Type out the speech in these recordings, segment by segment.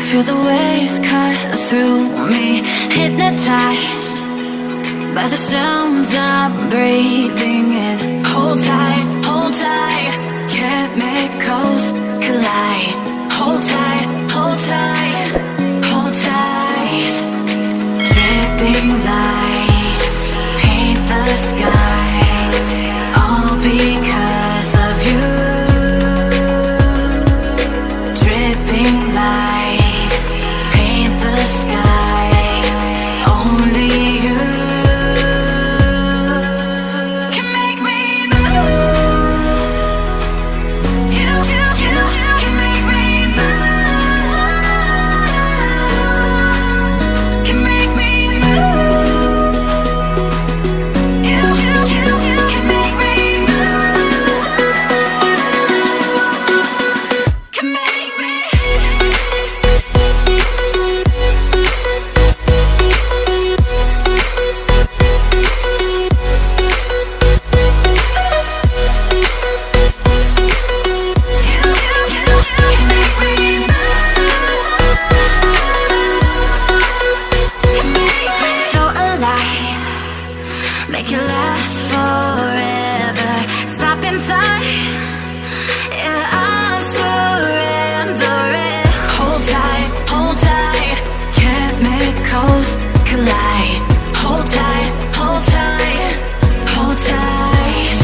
feel the waves cut through me, hypnotized by the sounds I'm breathing in. Hold tight, chemicals collide. Hold tight, hold tight, hold tight. Dripping lights paint the skies, all because of you. Dripping lights paint the skies, only you can make me move. You can make me move. Can make me move. You can make me move. Can make me. So alive, make it last forever. Stop in time, yeah, I'm surrendering. Hold tight, chemicals collide. Hold tight, hold tight, hold tight.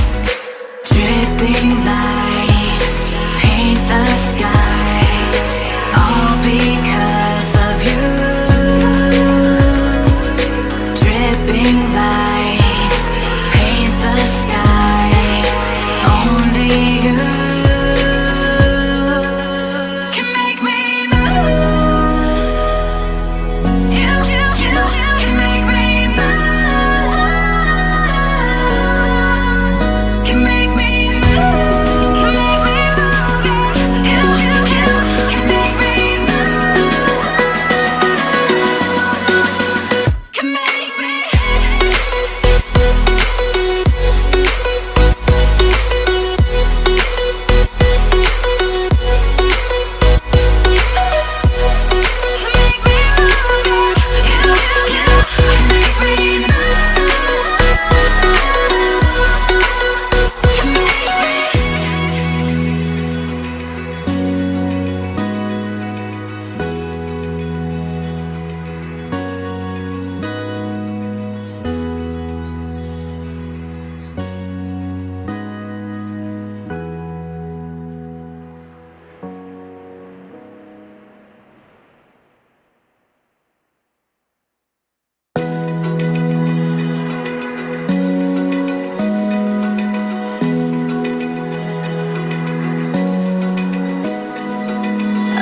Dripping lights paint the skies, all because of you. Dripping lights paint the skies, only you can make me move. You can make me move. Can make me move. Can make me move. You can make me move. Can make me.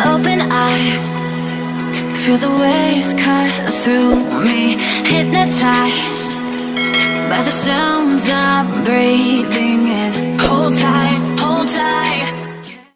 Open eye, feel the waves cut through me, hypnotized by the sounds I'm breathing in. Hold tight,